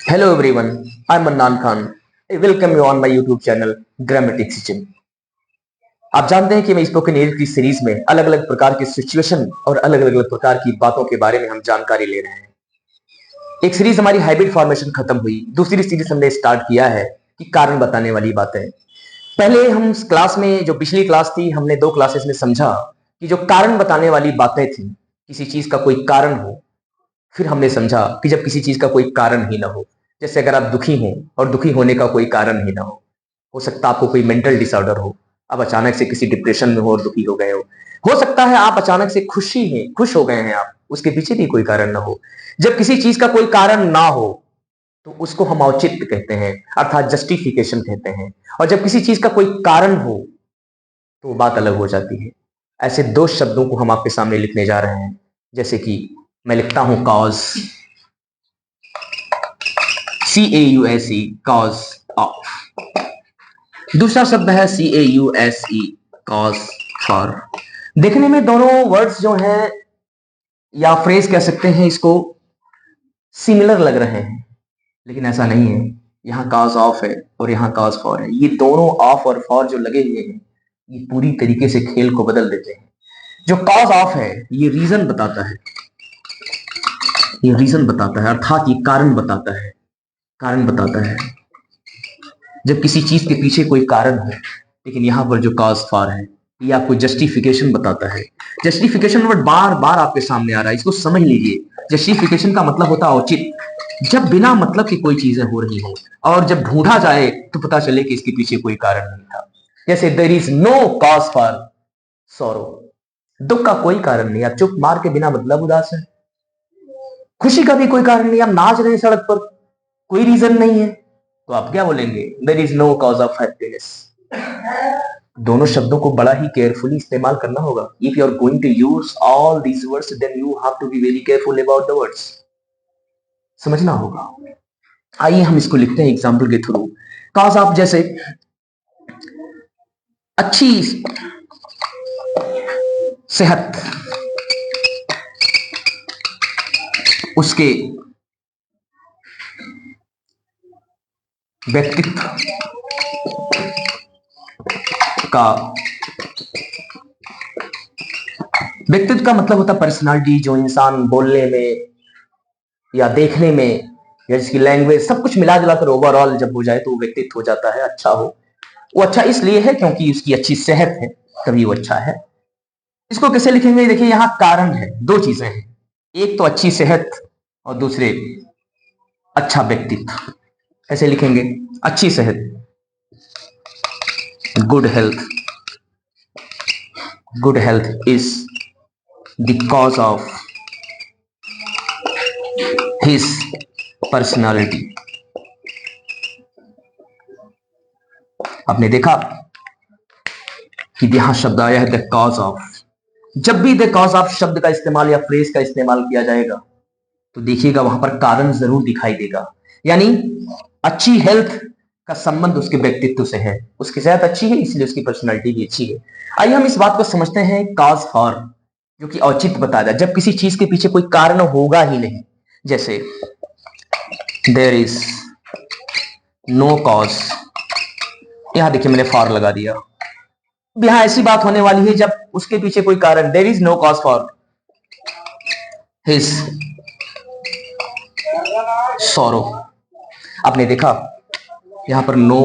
Hello everyone, I'm Mannan Khan. I welcome you on my YouTube channel Grammatic Kitchen. आप जानते हैं कि मैं स्पोकन इंग्लिश की सीरीज में अलग अलग प्रकार की सिचुएशन और अलग अलग प्रकार की बातों के बारे में हम जानकारी ले रहे हैं। एक सीरीज हमारी हैबिट फॉर्मेशन खत्म हुई, दूसरी सीरीज हमने स्टार्ट किया है कि कारण बताने वाली बातें। पहले हम क्लास में जो पिछली क्लास थी हमने 2 क्लासेस में समझा कि जो कारण बताने वाली बातें थी, किसी चीज का कोई कारण हो। फिर हमने समझा कि जब किसी चीज का कोई कारण ही ना हो, जैसे अगर आप दुखी हो और दुखी होने का कोई कारण ही ना हो सकता है आपको कोई मेंटल डिसऑर्डर हो, आप अचानक से किसी डिप्रेशन में हो और दुखी हो गए हो सकता है आप अचानक से खुश हो गए हैं, आप उसके पीछे भी कोई कारण ना हो। जब किसी चीज का कोई कारण ना हो तो उसको हम औचित्य कहते हैं, अर्थात जस्टिफिकेशन कहते हैं। और जब किसी चीज का कोई कारण हो तो बात अलग हो जाती है। ऐसे 2 शब्दों को हम आपके सामने लिखने जा रहे हैं, जैसे कि मैं लिखता हूं कॉज, CAUSE, कॉज ऑफ। दूसरा शब्द है CAUSE, कॉज फॉर। देखने में दोनों वर्ड्स जो हैं या फ्रेज कह सकते हैं इसको सिमिलर लग रहे हैं, लेकिन ऐसा नहीं है। यहाँ कॉज ऑफ है और यहाँ कॉज फॉर है। ये दोनों ऑफ और फॉर जो लगे हुए हैं ये पूरी तरीके से खेल को बदल देते हैं। जो कॉज ऑफ है ये रीजन बताता है, ये रीजन बताता है, अर्थात ये कारण बताता है, कारण बताता है जब किसी चीज के पीछे कोई कारण हो। लेकिन यहां पर जो कॉज फॉर है ये आपको जस्टिफिकेशन बताता है। जस्टिफिकेशन वर्ड बार बार आपके सामने आ रहा है, इसको समझ लीजिए। जस्टिफिकेशन का मतलब होता है औचित्य, जब बिना मतलब की कोई चीजें हो रही हो और जब ढूंढा जाए तो पता चले कि इसके पीछे कोई कारण नहीं था। जैसे there is no cause for sorrow, दुख का कोई कारण नहीं, आप चुप मार के बिना मतलब उदास है। खुशी का भी कोई कारण नहीं, आप नाच रहे हैं सड़क पर, कोई रीजन नहीं है, तो आप क्या बोलेंगे? There is no cause of happiness. दोनों शब्दों को बड़ा ही केयरफुली इस्तेमाल करना होगा। If you are going to use all these words then you have to be very careful about the words, समझना होगा। आइए हम इसको लिखते हैं एग्जाम्पल के थ्रू। कॉज ऑफ, जैसे अच्छी सेहत, उसके व्यक्तित्व का, व्यक्तित्व का मतलब होता है पर्सनालिटी, जो इंसान बोलने में या देखने में या जिसकी लैंग्वेज सब कुछ मिला जुला कर ओवरऑल जब हो जाए तो वो व्यक्तित्व हो जाता है, अच्छा हो। वो अच्छा इसलिए है क्योंकि उसकी अच्छी सेहत है, तभी वो अच्छा है। इसको कैसे लिखेंगे? देखिए यहाँ कारण है, 2 चीजें हैं, एक तो अच्छी सेहत और दूसरे अच्छा व्यक्तित्व। कैसे लिखेंगे? अच्छी सेहत, good health, good health is the cause of his personality. आपने देखा कि यहां शब्द आया है द कॉज ऑफ। जब भी द कॉज ऑफ शब्द का इस्तेमाल या फ्रेज का इस्तेमाल किया जाएगा तो देखिएगा वहां पर कारण जरूर दिखाई देगा। यानी अच्छी हेल्थ का संबंध उसके व्यक्तित्व से है, उसकी सेहत अच्छी है इसलिए उसकी पर्सनालिटी भी अच्छी है। आइए हम इस बात को समझते हैं कॉज फॉर, जो कि औचित्य बता रहा है, जब किसी चीज के पीछे कोई कारण होगा ही नहीं। जैसे देयर इज नो कॉज, यहां देखिए मैंने फॉर लगा दिया। यहां ऐसी बात होने वाली है जब उसके पीछे कोई कारण, there is no cause for his sorrow. आपने देखा यहां पर नो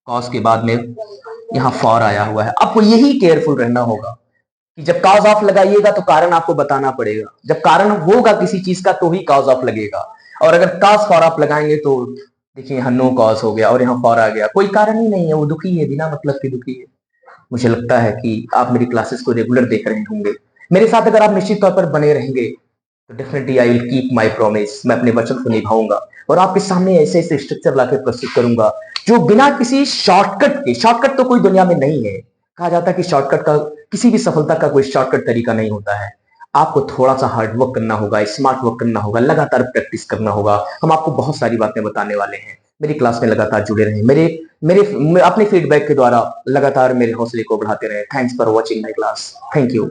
कॉज के बाद में यहां फॉर आया हुआ है। आपको यही केयरफुल रहना होगा कि जब कॉज ऑफ लगाइएगा तो कारण आपको बताना पड़ेगा, जब कारण होगा किसी चीज का तो ही कॉज ऑफ लगेगा। और अगर कॉज फॉर आप लगाएंगे तो देखिए यहां नो कॉज हो गया और यहां फॉर आ गया, कोई कारण ही नहीं है, वो दुखी है, बिना मतलब के दुखी है। मुझे लगता है कि आप मेरी क्लासेस को रेगुलर देख रहे होंगे, मेरे साथ अगर आप निश्चित तौर पर बने रहेंगे तो definitely I will keep my promise, मैं अपने वचन को निभाऊंगा और आपके सामने ऐसे ऐसे स्ट्रक्चर लाकर प्रस्तुत करूंगा जो बिना किसी शॉर्टकट के, शॉर्टकट तो कोई दुनिया में नहीं है। कहा जाता है कि शॉर्टकट का, किसी भी सफलता का कोई शॉर्टकट तरीका नहीं होता है। आपको थोड़ा सा हार्ड वर्क करना होगा, स्मार्ट वर्क करना होगा, लगातार प्रैक्टिस करना होगा। हम आपको बहुत सारी बातें बताने वाले हैं, मेरी क्लास में लगातार जुड़े रहें, मेरे मेरे अपने फीडबैक के द्वारा लगातार मेरे हौसले को बढ़ाते रहें। Thanks for watching my class, thank you.